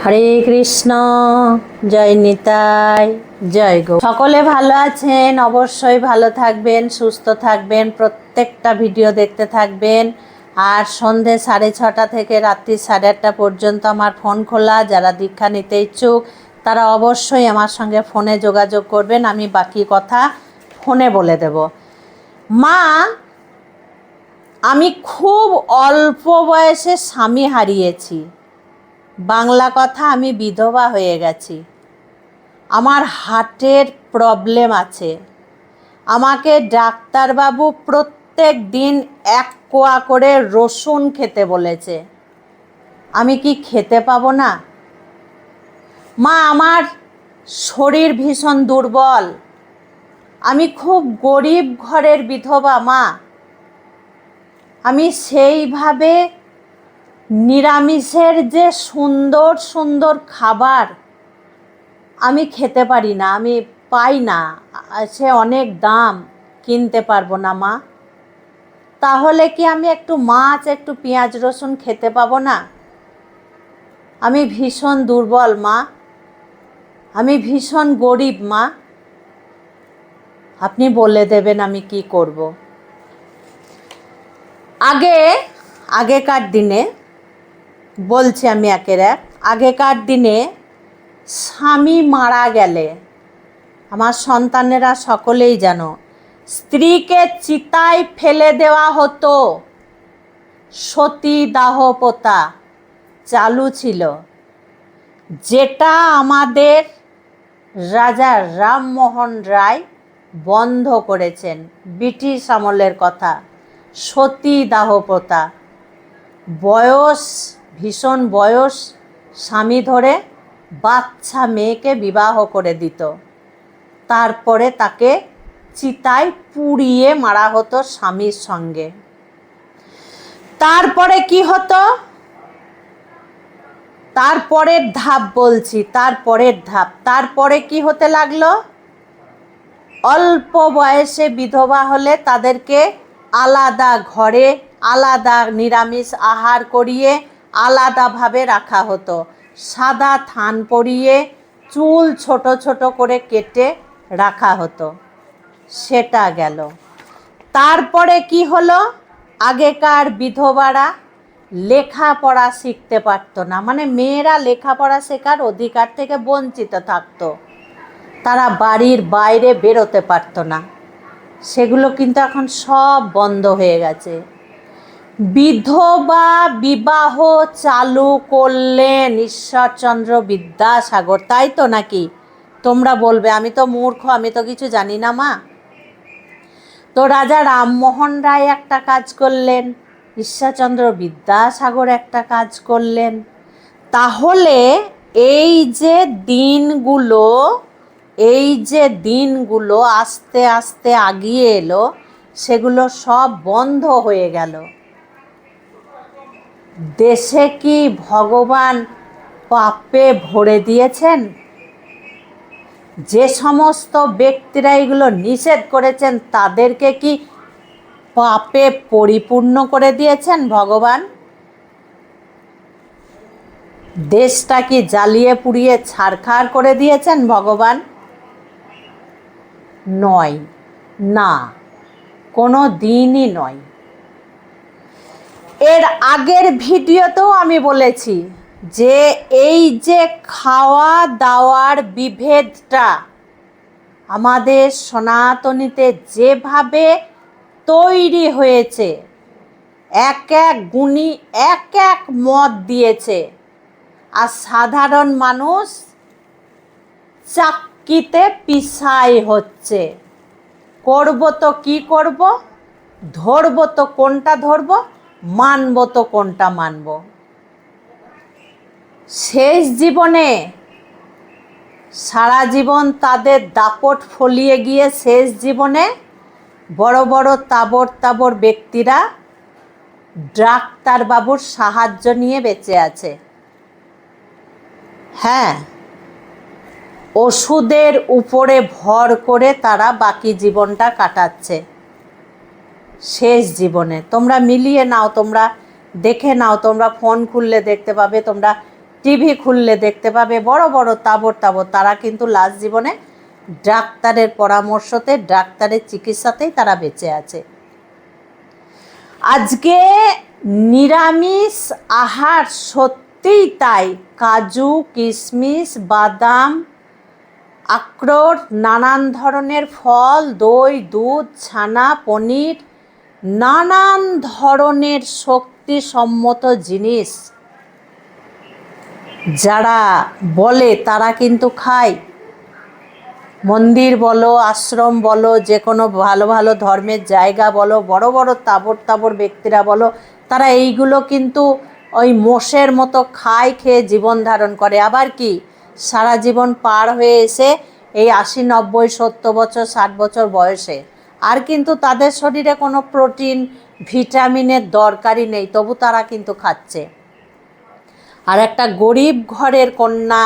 হরে কৃষ্ণ। জয় নিতাই, জয় গো। সকলে ভালো আছেন? অবশ্যই ভালো থাকবেন, সুস্থ থাকবেন, প্রত্যেকটা ভিডিও দেখতে থাকবেন। আর সন্ধে 6:30 থেকে রাত্রি 8:30 পর্যন্ত আমার ফোন খোলা। যারা দীক্ষা নিতে ইচ্ছুক তারা অবশ্যই আমার সঙ্গে ফোনে যোগাযোগ করবেন, আমি বাকি কথা ফোনে বলে দেব। মা, আমি খুব অল্প বয়সে স্বামী হারিয়েছি। বাংলা কথা, আমি বিধবা হয়ে গেছি। আমার হার্টের প্রবলেম আছে। আমাকে ডাক্তারবাবু প্রত্যেক দিন 1 কোয়া করে রসুন খেতে বলেছে। আমি কি খেতে পাবো না? মা, আমার শরীর ভীষণ দুর্বল। আমি খুব গরিব ঘরের বিধবা মা। আমি সেইভাবে নিরামিষের যে সুন্দর সুন্দর খাবার আমি খেতে পারি না, আমি পাই না, সে অনেক দাম, কিনতে পারবো না মা। তাহলে কি আমি একটু মাছ, একটু পেঁয়াজ রসুন খেতে পাবো না? আমি ভীষণ দুর্বল মা, আমি ভীষণ গরিব মা। আপনি বলে দেবেন আমি কি করব। আগেকার দিনে বলছি, আমি একের এক, আগেকার দিনে স্বামী মারা গেলে, আমার সন্তানেরা সকলেই জানো, স্ত্রীকে চিতায় ফেলে দেওয়া হতো। সতী দাহ প্রথা চালু ছিল, যেটা আমাদের রাজা রামমোহন রায় বন্ধ করেছেন। ব্রিটিশ আমলের কথা, সতী দাহ প্রথা। বয়স, ভীষণ বয়স, স্বামী ধরে বাচ্চা মেয়েকে বিবাহ করে দিত, তারপরে তাকে চিতায় পুড়িয়ে মারা হতো স্বামীর সঙ্গে। তারপরে কি হতো? তারপরের ধাপ বলছি, তারপরে কি হতে লাগলো? অল্প বয়সে বিধবা হলে তাদেরকে আলাদা ঘরে, আলাদা নিরামিষ আহার করিয়ে আলাদাভাবে রাখা হতো। সাদা থান পরিয়ে চুল ছোট ছোট করে কেটে রাখা হতো। সেটা গেল। তারপরে কি হলো? আগেকার বিধবারা লেখাপড়া শিখতে পারতো না, মানে মেয়েরা লেখাপড়া শেখার অধিকার থেকে বঞ্চিত থাকতো। তারা বাড়ির বাইরে বেরোতে পারতো না। সেগুলো কিন্তু এখন সব বন্ধ হয়ে গেছে। বিধবা বিবাহ চালু করলেন ঈশ্বরচন্দ্র বিদ্যাসাগর, তাই তো নাকি? তোমরা বলবে আমি তো মূর্খ, আমি তো কিছু জানি না মা। তো রাজা রামমোহন রায় একটা কাজ করলেন, ঈশ্বরচন্দ্র বিদ্যাসাগর একটা কাজ করলেন। তাহলে এই যে দিনগুলো আস্তে আস্তে আগিয়ে এলো, সেগুলো সব বন্ধ হয়ে গেল। দেশে কি ভগবান পাপে ভরে দিয়েছেন? যে সমস্ত ব্যক্তিরা এগুলো নিষেধ করেছেন তাদেরকে কি পাপে পরিপূর্ণ করে দিয়েছেন ভগবান? দেশটা কি জ্বালিয়ে পুড়িয়ে ছারখার করে দিয়েছেন ভগবান? নয়, না, কোনো দিনই নয়। এর আগের ভিডিওতেও আমি বলেছি যে এই যে খাওয়া দাওয়ার বিভেদটা আমাদের সনাতনীতে যেভাবে তৈরি হয়েছে, এক এক গুণী এক এক মত দিয়েছে, আর সাধারণ মানুষ চাক্কিতে পিছাই হচ্ছে। করব তো কি করব, ধরব তো কোনটা ধরব, মানব তো কোনটা মানব। শেষ জীবনে সারা জীবন তাদের দাপট ফলিয়ে গিয়ে শেষ জীবনে বড় বড় তাবর তাবর ব্যক্তিরা ডাক্তারবাবুর সাহায্য নিয়ে বেঁচে আছে। হ্যাঁ, ওষুধের উপরে ভর করে তারা বাকি জীবনটা কাটাচ্ছে। শেষ জীবনে তোমরা মিলিয়ে নাও, তোমরা দেখে নাও, তোমরা ফোন খুললে দেখতে পাবে, তোমরা টিভি খুললে দেখতে পাবে বড় বড় তাবর তাবর, তারা কিন্তু লাস্ট জীবনে ডাক্তারের পরামর্শতে, ডাক্তারের চিকিৎসাতেই তারা বেঁচে আছে। আজকে নিরামিষ আহার সত্যিই তাই, কাজু, কিশমিশ, বাদাম, আখরোট, নানান ধরনের ফল, দই, দুধ, ছানা, পনির, নানান ধরনের শক্তিসম্মত জিনিস যারা বলে তারা কিন্তু খায়। মন্দির বলো, আশ্রম বলো, যে কোনো ভালো ভালো ধর্মের জায়গা বলো, বড় বড় তাবর তাবর ব্যক্তিরা বলো, তারা এইগুলো কিন্তু ওই মোষের মতো খায়, খেয়ে জীবন ধারণ করে। আবার কি সারা জীবন পার হয়ে এসে এই 80, 90, 70 বছর, 60 বছর বয়সে আর কিন্তু তাদের শরীরে কোনো প্রোটিন, ভিটামিনের দরকারই নেই, তবু তারা কিন্তু খাচ্ছে। আর একটা গরিব ঘরের কন্যা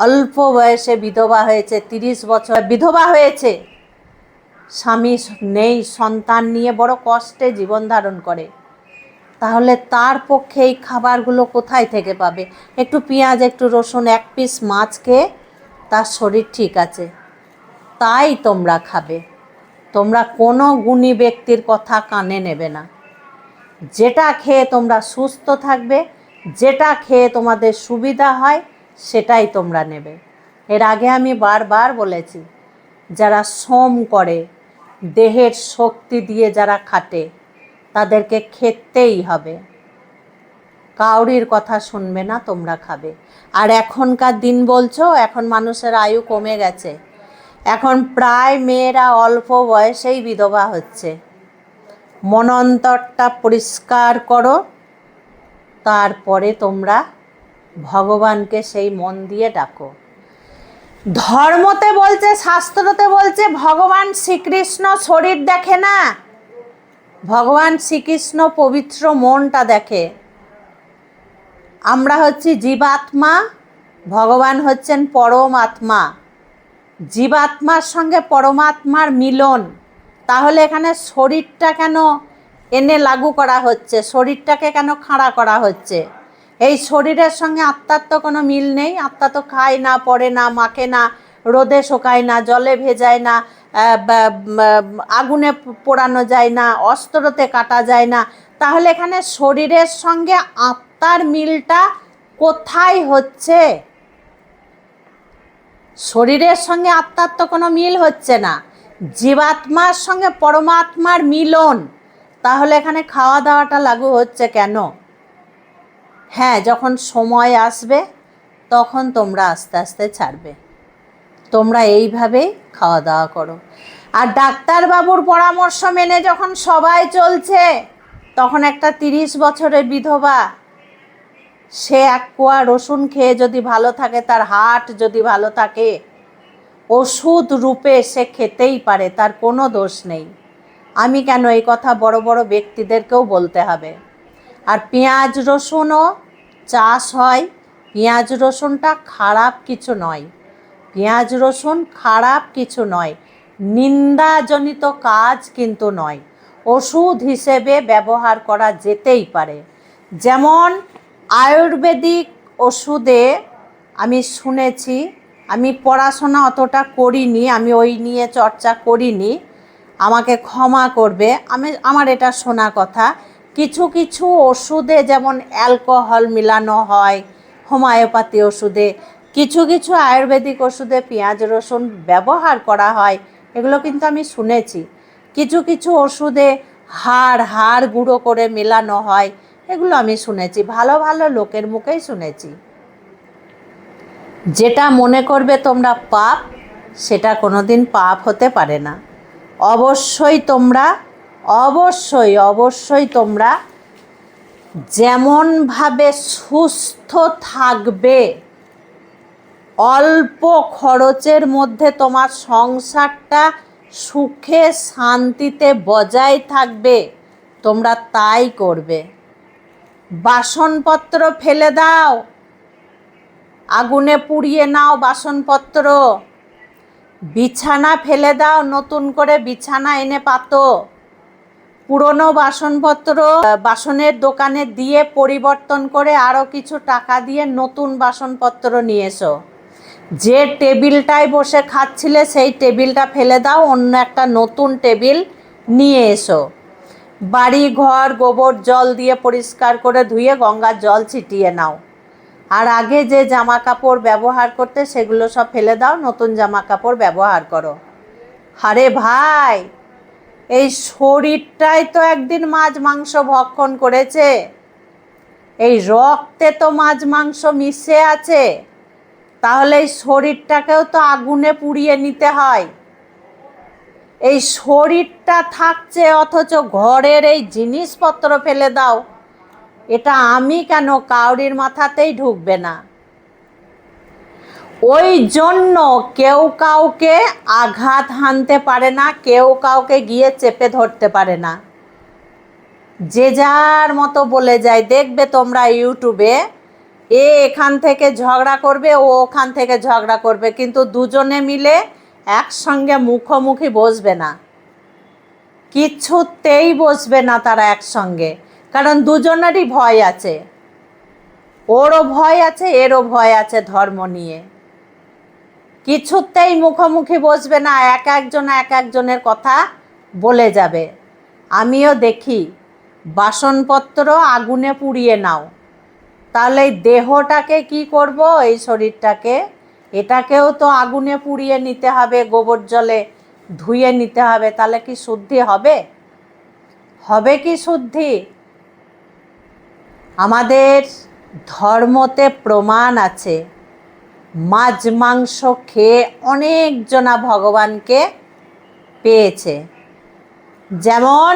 অল্প বয়সে বিধবা হয়েছে, 30 বছর বিধবা হয়েছে, স্বামী নেই, সন্তান নিয়ে বড় কষ্টে জীবন ধারণ করে, তাহলে তার পক্ষে এই খাবারগুলো কোথায় থেকে পাবে? একটু পেঁয়াজ, একটু রসুন, 1 পিস মাছ খেয়ে তার শরীর ঠিক আছে, তাই তোমরা খাবে। তোমরা কোনো গুণী ব্যক্তির কথা কানে নেবে না। যেটা খেয়ে তোমরা সুস্থ থাকবে, যেটা খেয়ে তোমাদের সুবিধা হয়, সেটাই তোমরা নেবে। এর আগে আমি বারবার বলেছি, যারা শ্রম করে, দেহের শক্তি দিয়ে যারা খাটে, তাদেরকে খেতেই হবে, কাউরির কথা শুনবে না, তোমরা খাবে। আর এখনকার দিন বলছো, এখন মানুষের আয়ু কমে গেছে, এখন প্রায় মেয়েরা অল্প বয়সেই বিধবা হচ্ছে। মনন্তরটা পরিষ্কার করো, তারপরে তোমরা ভগবানকে সেই মন দিয়ে ডাকো। ধর্মতে বলছে, শাস্ত্রতে বলছে, ভগবান শ্রীকৃষ্ণ শরীর দেখে না, ভগবান শ্রীকৃষ্ণ পবিত্র মনটা দেখে। আমরা হচ্ছি জীবাত্মা, ভগবান হচ্ছেন পরমাত্মা। জীবাত্মার সঙ্গে পরমাত্মার মিলন, তাহলে এখানে শরীরটা কেন এনে লাগু করা হচ্ছে, শরীরটাকে কেন খাড়া করা হচ্ছে? এই শরীরের সঙ্গে আত্মার তো কোনো মিল নেই। আত্মা তো খায় না, পড়ে না, মাখে না, রোদে শোকায় না, জলে ভেজায় না, আগুনে পোড়ানো যায় না, অস্ত্রতে কাটা যায় না। তাহলে এখানে শরীরের সঙ্গে আত্মার মিলটা কোথায় হচ্ছে? শরীরের সঙ্গে আত্মার তো কোনো মিল হচ্ছে না, জীবাত্মার সঙ্গে পরমাত্মার মিলন। তাহলে এখানে খাওয়া দাওয়াটা লাগু হচ্ছে কেন? হ্যাঁ, যখন সময় আসবে তখন তোমরা আস্তে আস্তে ছাড়বে। তোমরা এইভাবেই খাওয়া দাওয়া করো। আর ডাক্তারবাবুর পরামর্শ মেনে যখন সবাই চলছে, তখন একটা 30 বছরের বিধবা, সে 1 কোয়া রসুন খেয়ে যদি ভালো থাকে, তার হার্ট যদি ভালো থাকে, ওষুধ রূপে সে খেতেই পারে, তার কোনো দোষ নেই। আমি কেন, এই কথা বড় বড় ব্যক্তিদেরকেও বলতে হবে। আর পেঁয়াজ রসুনও চাষ হয়, পেঁয়াজ রসুনটা খারাপ কিছু নয়, পেঁয়াজ রসুন খারাপ কিছু নয়, নিন্দাজনিত কাজ কিন্তু নয়, ওষুধ হিসেবে ব্যবহার করা যেতেই পারে। যেমন আয়ুর্বেদিক ওষুধে আমি শুনেছি, আমি পড়াশোনা অতটা করিনি, আমি ওই নিয়ে চর্চা করিনি, আমাকে ক্ষমা করবে, আমার এটা শোনা কথা। কিছু কিছু ওষুধে যেমন অ্যালকোহল মিলানো হয়, হোমিওপ্যাথি ওষুধে, কিছু কিছু আয়ুর্বেদিক ওষুধে পেঁয়াজ রসুন ব্যবহার করা হয়, এগুলো কিন্তু আমি শুনেছি। কিছু কিছু ওষুধে হাড় গুঁড়ো করে মেলানো হয়, এগুলো আমি শুনেছি, ভালো ভালো লোকের মুখেই শুনেছি। যেটা মনে করবে তোমরা পাপ, সেটা কোনোদিন পাপ হতে পারে না। অবশ্যই তোমরা যেমনভাবে সুস্থ থাকবে, অল্প খরচের মধ্যে তোমার সংসারটা সুখে শান্তিতে বজায় থাকবে, তোমরা তাই করবে। বাসনপত্র ফেলে দাও, আগুনে পুড়িয়ে নাও বাসনপত্র, বিছানা ফেলে দাও, নতুন করে বিছানা এনে পাতো, পুরনো বাসনপত্র বাসনের দোকানে দিয়ে পরিবর্তন করে আরও কিছু টাকা দিয়ে নতুন বাসনপত্র নিয়ে এসো। যে টেবিলটায় বসে খাচ্ছিলে সেই টেবিলটা ফেলে দাও, অন্য একটা নতুন টেবিল নিয়ে এসো। বাড়ি ঘর গোবর জল দিয়ে পরিষ্কার করে ধুয়ে গঙ্গার জল ছিটিয়ে নাও। আর আগে যে জামা কাপড় ব্যবহার করতে সেগুলো সব ফেলে দাও, নতুন জামা কাপড় ব্যবহার করো। আরে ভাই, এই শরীরটাই তো একদিন মাছ মাংস ভক্ষণ করেছে, এই রক্তে তো মাছ মাংস মিশে আছে, তাহলে এই শরীরটাকেও তো আগুনে পুড়িয়ে নিতে হয়। এই শরীরটা থাকছে অথচ ঘরের এই জিনিসপত্র ফেলে দাও, এটা আমি কেন কাউরির মাথাতেই ঢুকবে না। ওই জন্য কেউ কাউকে আঘাত হানতে পারে না, কেউ কাউকে গিয়ে চেপে ধরতে পারে না, যে যার মতো বলে যায়। দেখবে তোমরা ইউটিউবে, এ এখান থেকে ঝগড়া করবে, ও ওখান থেকে ঝগড়া করবে, কিন্তু দুজনে মিলে একসঙ্গে মুখোমুখি বসবে না, কিছুতেই বসবে না তারা একসঙ্গে। কারণ দুজনেরই ভয় আছে, ওরও ভয় আছে এরও ভয় আছে ধর্ম নিয়ে। কিছুতেই মুখোমুখি বসবে না, এক একজনের কথা বলে যাবে। আমিও দেখি বাসনপত্র আগুনে পুড়িয়ে নাও, তাহলে এই দেহটাকে কি করব, এই শরীরটাকে, এটাকেও তো আগুনে পুড়িয়ে নিতে হবে, গোবর জলে ধুয়ে নিতে হবে, তাহলে কি শুদ্ধি হবে? হবে কি শুদ্ধি? আমাদের ধর্মতে প্রমাণ আছে, মাছ মাংস খেয়ে অনেকজনা ভগবানকে পেয়েছে। যেমন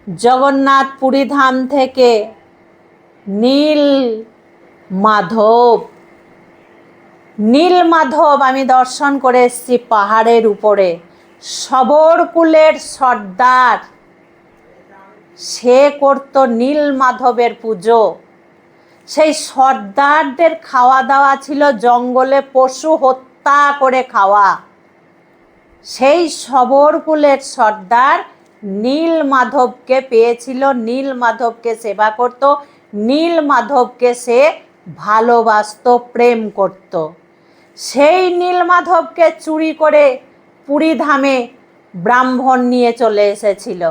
জগন্নাথ পুরী ধাম থেকে নীল মাধব আমি দর্শন করে এসেছি পাহাড়ের উপরে। শবরকুলের সর্দার, সে করত নীল মাধবের পুজো। সেই সর্দারদের খাওয়া দাওয়া ছিল জঙ্গলে পশু হত্যা করে খাওয়া। সেই শবরকুলের সর্দার নীল মাধবকে পেয়েছিল, নীল মাধবকে সেবা করত, নীল মাধবকে সে ভালোবাসত, প্রেম করত। সেই নীল মাধবকে চুরি করে পুরী ধামে ব্রাহ্মণ নিয়ে চলে এসেছিল,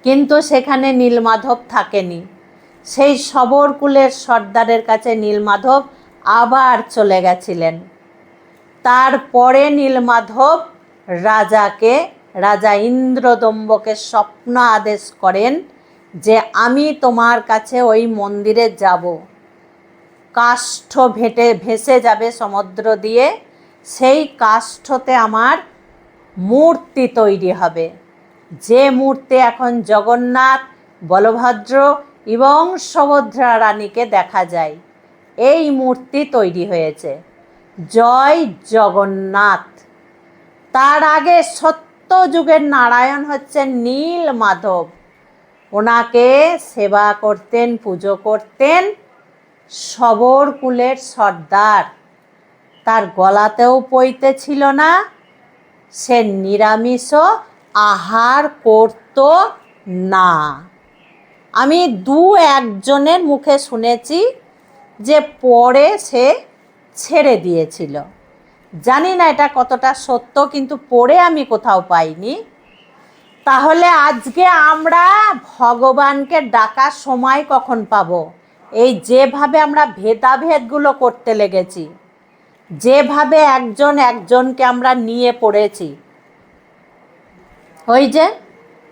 কিন্তু সেখানে নীলমাধব থাকেনি। সেই শবরকুলের সর্দারের কাছে নীলমাধব আবার চলে গেছিলেন। তারপরে নীলমাধব রাজা ইন্দ্রদম্বকে স্বপ্ন আদেশ করেন যে আমি তোমার কাছে ওই মন্দিরে যাব, কাষ্ঠ ভেসে যাবে সমুদ্র দিয়ে, সেই কাষ্ঠতে আমার মূর্তি তৈরি হবে। যে মূর্তি এখন জগন্নাথ, বলভদ্র এবং সুভদ্রা রানীকে দেখা যায়, এই মূর্তি তৈরি হয়েছে। জয় জগন্নাথ। তার আগে সত্যযুগের নারায়ণ হচ্ছেন নীল মাধব, ওনাকে সেবা করতেন, পুজো করতেন শবরকুলের সর্দার। তার গলাতেও পৈতে ছিল না, সে নিরামিষও আহার করত না। আমি একজনের মুখে শুনেছি যে পরে সে ছেড়ে দিয়েছিল। জানি না এটা কতটা সত্য, কিন্তু পড়ে আমি কোথাও পাইনি। তাহলে আজকে আমরা ভগবানকে ডাকার সময় কখন পাবো? এই যেভাবে আমরা ভেদাভেদগুলো করতে লেগেছি, যেভাবে একজনকে আমরা নিয়ে পড়েছি, ওই যে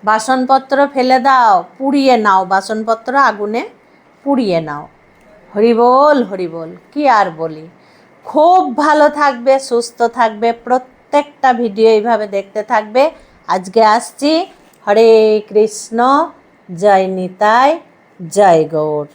বাসনপত্র ফেলে দাও, পুড়িয়ে নাও, বাসনপত্র আগুনে পুড়িয়ে নাও। হরিবোল হরিবোল, কি আর বলি। খুব ভালো থাকবে, সুস্থ থাকবে, প্রত্যেকটা ভিডিও এইভাবে দেখতে থাকবে। আজকে আসছি। হরে কৃষ্ণ, জয় নিতাই, জয় গৌর।